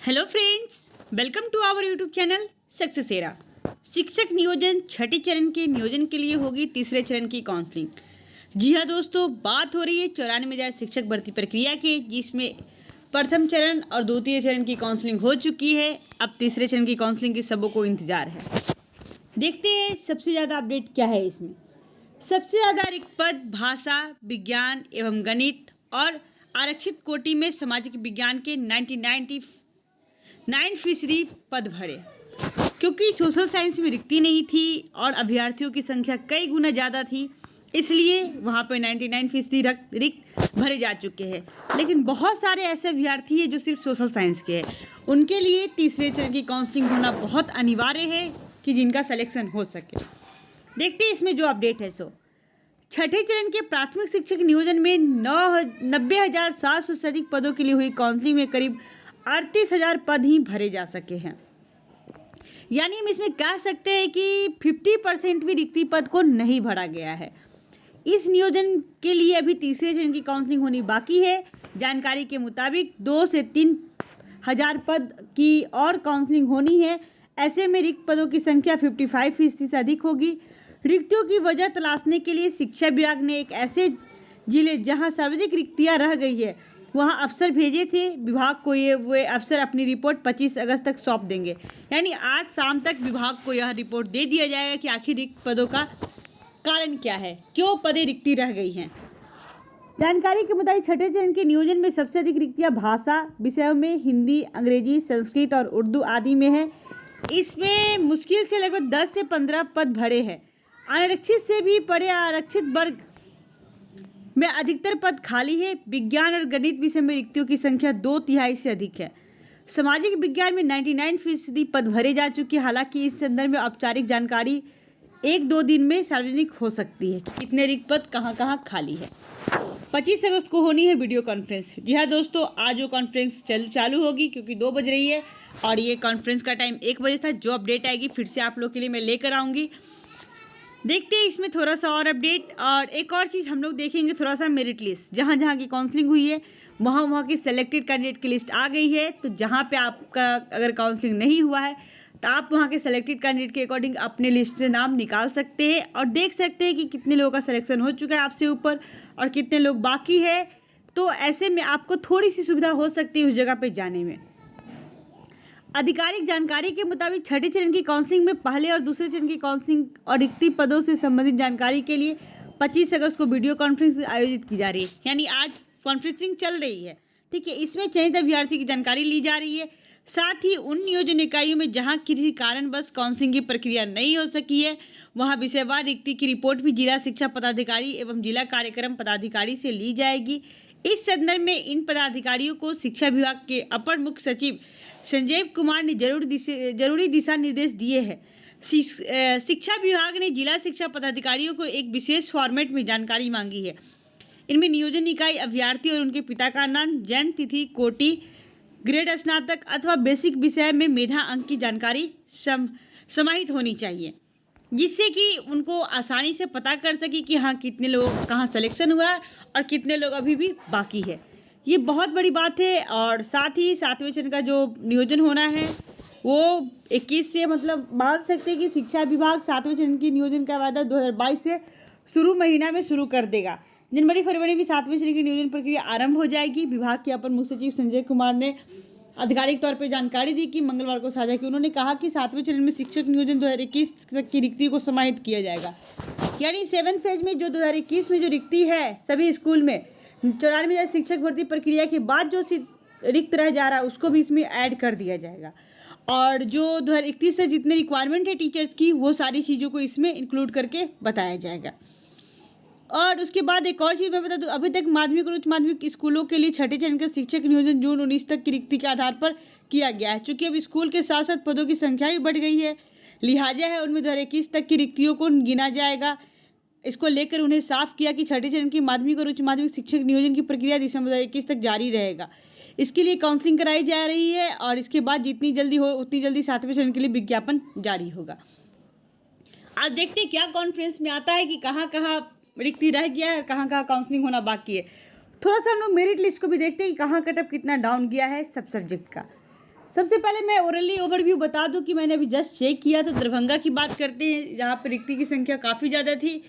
Hello friends, welcome to our YouTube channel success era. शिक्षक नियोजन छठे चरण के नियोजन के लिए होगी तीसरे चरण की काउंसलिंग। जी हाँ दोस्तों, बात हो रही है 94,000 शिक्षक भर्ती प्रक्रिया के, जिसमें प्रथम चरण और द्वितीय चरण की काउंसलिंग हो चुकी है। अब तीसरे चरण की काउंसलिंग की सबों को इंतजार है। देखते हैं सबसे ज़्यादा अपडेट क्या है इसमें। सबसे ज़्यादा रिक्त पद भाषा, विज्ञान एवं गणित और आरक्षित कोटि में सामाजिक विज्ञान के 9% पद भरे, क्योंकि सोशल साइंस में रिक्ति नहीं थी और अभ्यर्थियों की संख्या कई गुना ज़्यादा थी, इसलिए वहाँ पर 99% रिक्त भरे जा चुके हैं। लेकिन बहुत सारे ऐसे अभ्यर्थी हैं जो सिर्फ सोशल साइंस के हैं, उनके लिए तीसरे चरण की काउंसलिंग होना बहुत अनिवार्य है कि जिनका सिलेक्शन हो सके। देखते हैं इसमें जो अपडेट है। छठे चरण के प्राथमिक शिक्षक नियोजन में 90,700 से अधिक पदों के लिए हुई काउंसलिंग में करीब 38,000 पद ही भरे जा सके हैं। यानी हम इसमें कह सकते हैं कि 50% भी रिक्ति पद को नहीं भरा गया है। इस नियोजन के लिए अभी तीसरे चरण की काउंसलिंग होनी बाकी है। जानकारी के मुताबिक 2 से 3 हज़ार पद की और काउंसलिंग होनी है। ऐसे में रिक्त पदों की संख्या 55% से अधिक होगी। रिक्तियों की वजह तलाशने के लिए शिक्षा विभाग ने एक ऐसे जिले जहां सर्वाधिक रिक्तियां रह गई है वहां अफसर भेजे थे। विभाग को वे अफसर अपनी रिपोर्ट 25 अगस्त तक सौंप देंगे। यानी आज शाम तक विभाग को यह रिपोर्ट दे दिया जाएगा कि आखिर रिक्त पदों का कारण क्या है, क्यों पदें रिक्ति रह गई हैं। जानकारी के मुताबिक छठे चरण के नियोजन में सबसे अधिक रिक्तियां भाषा विषयों में हिंदी, अंग्रेजी, संस्कृत और उर्दू आदि में है। इसमें मुश्किल से लगभग 10 से 15 पद भरे हैं। अनारक्षित से भी बड़े आरक्षित वर्ग में अधिकतर पद खाली है। विज्ञान और गणित विषय में रिक्तियों की संख्या 2/3 से अधिक है। सामाजिक विज्ञान में 99% पद भरे जा चुके हैं। हालांकि इस संदर्भ में औपचारिक जानकारी 1-2 दिन में सार्वजनिक हो सकती है कि कितने रिक्त पद कहाँ खाली है। 25 अगस्त को होनी है वीडियो कॉन्फ्रेंस। जी हाँ दोस्तों, आज वो कॉन्फ्रेंस चालू होगी क्योंकि 2 बज रही है और ये कॉन्फ्रेंस का टाइम 1 बजे था। जो अपडेट आएगी फिर से आप लोग के लिए मैं लेकर आऊँगी। देखते हैं इसमें थोड़ा सा और अपडेट। और एक और चीज़ हम लोग देखेंगे, थोड़ा सा मेरिट लिस्ट। जहाँ की काउंसलिंग हुई है वहाँ की सेलेक्टेड कैंडिडेट की लिस्ट आ गई है। तो जहाँ पे आपका अगर काउंसलिंग नहीं हुआ है तो आप वहाँ के सेलेक्टेड कैंडिडेट के अकॉर्डिंग अपने लिस्ट से नाम निकाल सकते हैं और देख सकते हैं कि कितने लोगों का सिलेक्शन हो चुका है आपसे ऊपर और कितने लोग बाकी है। तो ऐसे में आपको थोड़ी सी सुविधा हो सकती है उस जगह पर जाने में। आधिकारिक जानकारी के मुताबिक छठे चरण की काउंसलिंग में पहले और दूसरे चरण की काउंसलिंग और रिक्ति पदों से संबंधित जानकारी के लिए 25 अगस्त को वीडियो कॉन्फ्रेंस आयोजित की जा रही है। यानी आज कॉन्फ्रेंसिंग चल रही है, ठीक है। इसमें चयनित अभ्यर्थी की जानकारी ली जा रही है। साथ ही उन नियोजन इकाइयों में जहां किसी कारणवश काउंसलिंग की प्रक्रिया नहीं हो सकी है वहां विषयवार रिक्ति की रिपोर्ट भी जिला शिक्षा पदाधिकारी एवं जिला कार्यक्रम पदाधिकारी से ली जाएगी। इस संदर्भ में इन पदाधिकारियों को शिक्षा विभाग के अपर मुख्य सचिव संजय कुमार ने जरूरी दिशा निर्देश दिए हैं। शिक्षा विभाग ने जिला शिक्षा पदाधिकारियों को एक विशेष फॉर्मेट में जानकारी मांगी है। इनमें नियोजन इकाई, अभ्यर्थी और उनके पिता का नाम, जन्म तिथि, कोटि, ग्रेड स्नातक अथवा बेसिक विषय में मेधा अंक की जानकारी समाहित होनी चाहिए, जिससे कि उनको आसानी से पता कर सके कि हाँ कितने लोग कहाँ सिलेक्शन हुआ है और कितने लोग अभी भी बाकी है। ये बहुत बड़ी बात है। और साथ ही 7वें चरण का जो नियोजन होना है वो 21 से, मतलब मान सकते हैं कि शिक्षा विभाग 7वें चरण की नियोजन का वायदा 2022 से महीना में शुरू कर देगा। जनवरी-फरवरी में 7वें चरण की नियोजन प्रक्रिया आरंभ हो जाएगी। विभाग के अपर मुख्य सचिव संजय कुमार ने आधिकारिक तौर पर जानकारी दी कि मंगलवार को साझा की। उन्होंने कहा कि 7वें चरण में शिक्षक नियोजन 2021 तक की रिक्ति को समाहित किया जाएगा। यानी 7 फेज में जो 2021 में जो रिक्ति है सभी स्कूल में 94,000 शिक्षक भर्ती प्रक्रिया के बाद जो रिक्त रह जा रहा है उसको भी इसमें ऐड कर दिया जाएगा। और जो 2031 से जितने रिक्वायरमेंट है टीचर्स की वो सारी चीज़ों को इसमें इंक्लूड करके बताया जाएगा। और उसके बाद एक और चीज़ मैं बता दूं, अभी तक माध्यमिक और उच्च माध्यमिक स्कूलों के लिए छठे चरण का शिक्षक नियोजन जून 19 तक की रिक्ति के आधार पर किया गया है। चूँकि अब स्कूल के साथ साथ पदों की संख्या भी बढ़ गई है, लिहाजा है उनमें 2021 तक की रिक्तियों को गिना जाएगा। इसको लेकर उन्हें साफ किया कि छठे चरण की माध्यमिक और उच्च माध्यमिक शिक्षक नियोजन की प्रक्रिया दिसंबर 2021 तक जारी रहेगा। इसके लिए काउंसलिंग कराई जा रही है और इसके बाद जितनी जल्दी हो उतनी जल्दी 7वें चरण के लिए विज्ञापन जारी होगा। आज देखते हैं क्या कॉन्फ्रेंस में आता है कि कहाँ रिक्ति रह गया है और कहाँ काउंसलिंग होना बाकी है। थोड़ा सा हम लोग मेरिट लिस्ट को भी देखते हैं कि कहाँ कटअप कितना डाउन गया है सब सब्जेक्ट का। सबसे पहले मैं ओरली ओवरव्यू बता दूं कि मैंने अभी जस्ट चेक किया तो दरभंगा की बात करते हैं, जहाँ पर रिक्ति की संख्या काफ़ी ज़्यादा थी।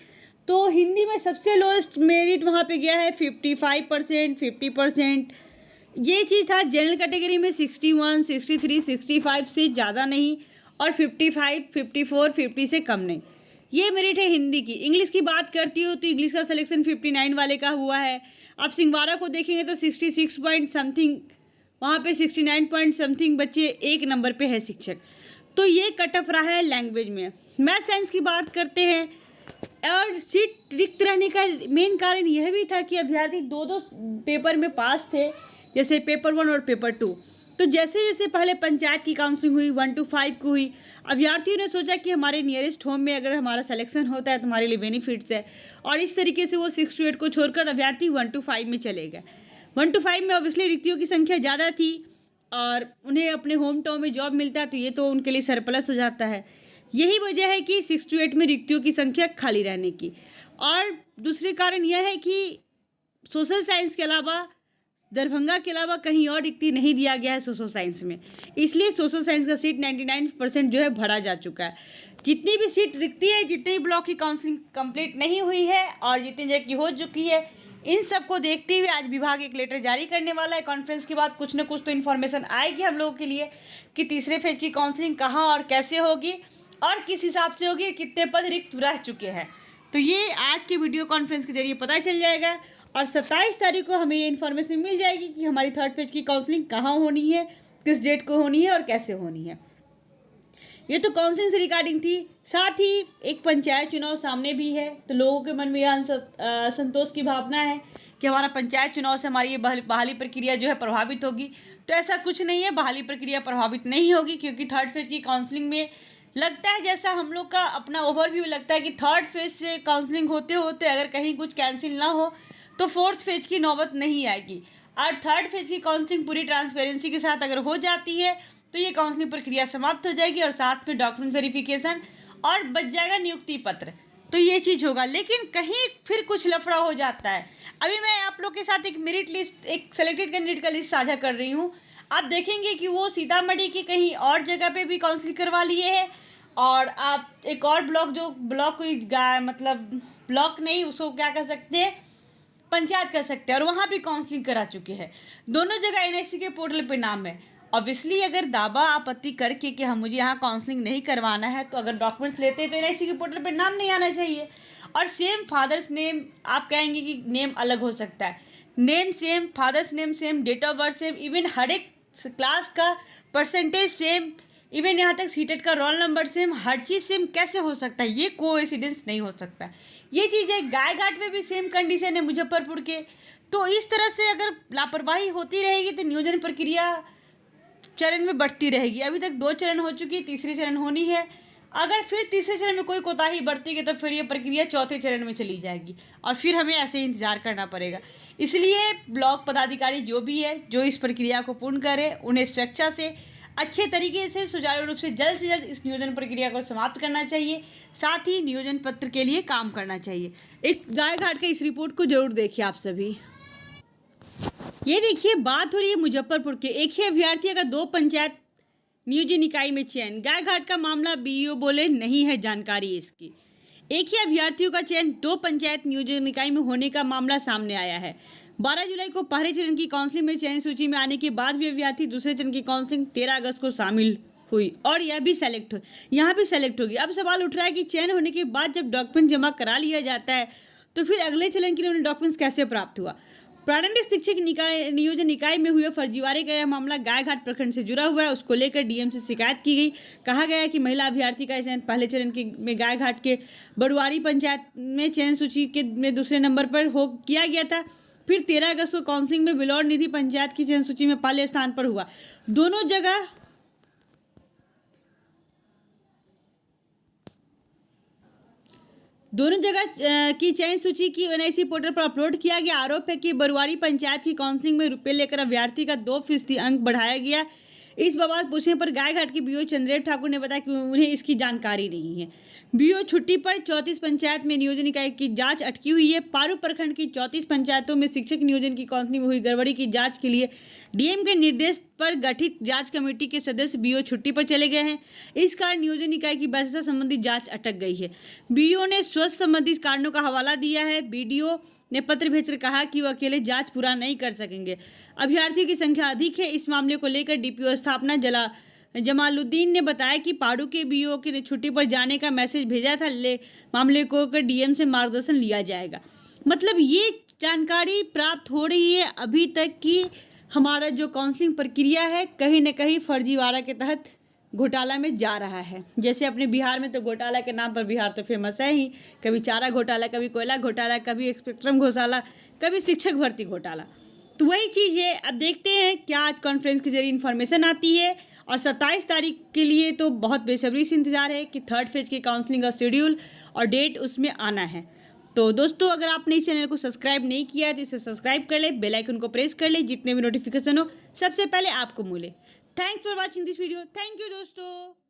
तो हिंदी में सबसे लोएस्ट मेरिट वहाँ पे गया है 55%, 50%। ये चीज़ था। जनरल कैटेगरी में 61, 63, 65 से ज़्यादा नहीं, और 55, 54, 50 से कम नहीं। ये मेरिट है हिंदी की। इंग्लिश की बात करती हूँ तो इंग्लिश का सिलेक्शन 59 वाले का हुआ है। आप सिंहवाड़ा को देखेंगे तो 66 पॉइंट समथिंग, वहाँ पे 69 पॉइंट समथिंग बच्चे एक नंबर पे है शिक्षक। तो ये कट ऑफ रहा है लैंग्वेज में। मैथ साइंस की बात करते हैं, और सीट रिक्त रहने का मेन कारण यह भी था कि अभ्यर्थी दो पेपर में पास थे, जैसे पेपर 1 और पेपर 2। तो जैसे जैसे पहले पंचायत की काउंसलिंग हुई 1 to 5 को हुई, अभ्यर्थियों ने सोचा कि हमारे नियरेस्ट होम में अगर हमारा सिलेक्शन होता है तो हमारे लिए बेनिफिट्स है, और इस तरीके से वो 6 to 8 को छोड़कर अभ्यर्थी 1 to 5 में चले गए। 1 to 5 में ऑब्वियसली रिक्तियों की संख्या ज़्यादा थी और उन्हें अपने होम टाउन में जॉब मिलता है, तो ये तो उनके लिए सरप्लस हो जाता है। यही वजह है कि 6 to 8 में रिक्तियों की संख्या खाली रहने की। और दूसरे कारण यह है कि सोशल साइंस के अलावा, दरभंगा के अलावा कहीं और रिक्ति नहीं दिया गया है सोशल साइंस में, इसलिए सोशल साइंस का सीट 99% जो है भरा जा चुका है। जितनी भी सीट रिक्ति है, जितने भी ब्लॉक की काउंसलिंग कंप्लीट नहीं हुई है और जितनी जगह की हो चुकी है, इन सब को देखते हुए आज विभाग एक लेटर जारी करने वाला है। कॉन्फ्रेंस के बाद कुछ न कुछ तो इन्फॉर्मेशन आएगी हम लोगों के लिए कि तीसरे फेज की काउंसलिंग कहाँ और कैसे होगी और किस हिसाब से होगी, कितने पद रिक्त रह चुके हैं। तो ये आज के वीडियो कॉन्फ्रेंस के जरिए पता चल जाएगा, और 27 तारीख को हमें ये इन्फॉर्मेशन मिल जाएगी कि हमारी थर्ड फेज की काउंसलिंग कहाँ होनी है, किस डेट को होनी है और कैसे होनी है। ये तो काउंसलिंग से रिगार्डिंग थी। साथ ही एक पंचायत चुनाव सामने भी है, तो लोगों के मन में यह असंतोष की भावना है कि हमारा पंचायत चुनाव से हमारी ये बहाली प्रक्रिया जो है प्रभावित होगी। तो ऐसा कुछ नहीं है, बहाली प्रक्रिया प्रभावित नहीं होगी, क्योंकि थर्ड फेज की काउंसलिंग में लगता है, जैसा हम लोग का अपना ओवरव्यू लगता है कि थर्ड फेज से काउंसलिंग होते होते अगर कहीं कुछ कैंसिल ना हो तो फोर्थ फेज की नौबत नहीं आएगी। और थर्ड फेज की काउंसलिंग पूरी ट्रांसपेरेंसी के साथ अगर हो जाती है तो ये काउंसलिंग प्रक्रिया समाप्त हो जाएगी, और साथ में डॉक्यूमेंट वेरिफिकेशन और बच जाएगा नियुक्ति पत्र। तो ये चीज़ होगा। लेकिन कहीं फिर कुछ लफड़ा हो जाता है। अभी मैं आप लोग के साथ एक मेरिट लिस्ट, एक सेलेक्टेड कैंडिडेट का लिस्ट साझा कर रही हूँ। आप देखेंगे कि वो सीतामढ़ी की कहीं और जगह पे भी काउंसलिंग करवा लिए है, और आप एक और ब्लॉक, जो ब्लॉक कोई मतलब ब्लॉक नहीं, उसको क्या कह सकते हैं, पंचायत कर सकते हैं, और वहाँ भी काउंसलिंग करा चुके हैं। दोनों जगह एनआईसी के पोर्टल पे नाम है। ऑब्वियसली अगर दावा आपत्ति करके कि हम मुझे यहाँ काउंसलिंग नहीं करवाना है, तो अगर डॉक्यूमेंट्स लेते हैं तो एनआईसी के पोर्टल पे नाम नहीं आना चाहिए। और सेम फादर्स नेम, आप कहेंगे कि नेम अलग हो सकता है, name same, father's name same, date of birth same, even हर एक क्लास का परसेंटेज सेम, इवन यहाँ तक सीटेट का रोल नंबर सेम, हर चीज़ सेम कैसे हो सकता है? ये कोइंसिडेंस नहीं हो सकता। ये चीज़ है। गायघाट में भी सेम कंडीशन है मुजफ्फरपुर के। तो इस तरह से अगर लापरवाही होती रहेगी तो नियोजन प्रक्रिया चरण में बढ़ती रहेगी। अभी तक 2 चरण हो चुकी है, तीसरी चरण होनी है। अगर फिर तीसरे चरण में कोई कोताही बरतेगी तो फिर ये प्रक्रिया चौथे चरण में चली जाएगी, और फिर हमें ऐसे ही इंतजार करना पड़ेगा। इसलिए ब्लॉक पदाधिकारी जो भी है, जो इस प्रक्रिया को पूर्ण करे, उन्हें स्वेच्छा से अच्छे तरीके से सुचारू रूप से जल्द इस नियोजन प्रक्रिया को समाप्त करना चाहिए। साथ ही नियोजन पत्र के लिए काम करना चाहिए। एक गायघाट के इस रिपोर्ट को जरूर देखिए आप सभी। ये देखिए, बात हो रही है मुजफ्फरपुर के। एक ही अभ्यर्थी का 2 पंचायत नियोजन इकाई में चयन। गायघाट का मामला बीईओ बोले नहीं है जानकारी इसकी। एक ही अभ्यर्थियों का चयन 2 पंचायत नियोजन इकाई में होने का मामला सामने आया है। 12 जुलाई को पहले चरण की काउंसलिंग में चयन सूची में आने के बाद भी अभ्यर्थी दूसरे चरण की काउंसलिंग 13 अगस्त को शामिल हुई, और यह भी सेलेक्ट यहाँ भी सेलेक्ट होगी। अब सवाल उठ रहा है कि चयन होने के बाद जब डॉक्यूमेंट जमा करा लिया जाता है तो फिर अगले चरण के लिए उन्हें डॉक्यूमेंट्स कैसे प्राप्त हुआ? प्रारंभिक शिक्षक नियोजन इकाई में हुए फर्जीवाड़े का यह मामला गायघाट प्रखंड से जुड़ा हुआ है। उसको लेकर डीएम से शिकायत की गई। कहा गया कि महिला अभ्यर्थी का चयन पहले चरण में गायघाट के बड़ुआरी पंचायत में चयन सूची के में दूसरे नंबर पर किया गया था। फिर 13 अगस्त को काउंसलिंग में बिलौर निधि पंचायत की चयन सूची में पहले स्थान पर हुआ। दोनों जगह की चयन सूची की एनआईसी पोर्टल पर अपलोड किया गया। आरोप है कि बरुआरी पंचायत की काउंसलिंग में रुपए लेकर अभ्यर्थी का 2% अंक बढ़ाया गया। इस बाबत पूछने पर गायघाट के बीओ चंद्रेव ठाकुर ने बताया कि उन्हें इसकी जानकारी नहीं है। बीओ छुट्टी पर 34 पंचायत में नियोजन इकाई की जांच अटकी हुई है। पारू प्रखंड की 34 पंचायतों में शिक्षक नियोजन की काउंसलिंग में हुई गड़बड़ी की जांच के लिए डीएम के निर्देश पर गठित जांच कमेटी के सदस्य बीओ छुट्टी पर चले गए हैं। इस कारण नियोजन इकाई की वैधता संबंधी जांच अटक गई है। बीओ ने स्वास्थ्य संबंधी कारणों का हवाला दिया है। बीडीओ ने पत्र भेजकर कहा कि वो अकेले जांच पूरा नहीं कर सकेंगे। अभ्यर्थियों की संख्या अधिक है। इस मामले को लेकर डीपीओ स्थापना जमालुद्दीन ने बताया कि पाडू के बीओ के छुट्टी पर जाने का मैसेज भेजा था। मामले को डीएम से मार्गदर्शन लिया जाएगा। मतलब ये जानकारी प्राप्त हो रही है अभी तक कि हमारा जो काउंसलिंग प्रक्रिया है कहीं न कहीं फर्जीवाड़ा के तहत घोटाला में जा रहा है। जैसे अपने बिहार में तो घोटाला के नाम पर बिहार तो फेमस है ही, कभी चारा घोटाला, कभी कोयला घोटाला, कभी स्पेक्ट्रम घोटाला, कभी शिक्षक भर्ती घोटाला। तो वही चीज़ है। अब देखते हैं क्या आज कॉन्फ्रेंस के जरिए इन्फॉर्मेशन आती है। और 27 तारीख के लिए तो बहुत बेसब्री से इंतजार है कि 3rd फेज की काउंसलिंग का शेड्यूल और डेट उसमें आना है। तो दोस्तों, अगर आपने इस चैनल को सब्सक्राइब नहीं किया है तो इसे सब्सक्राइब कर ले, बेल आइकन को प्रेस कर ले, जितने भी नोटिफिकेशन हो सबसे पहले आपको मिले। Thanks for watching this video. Thank you दोस्तों।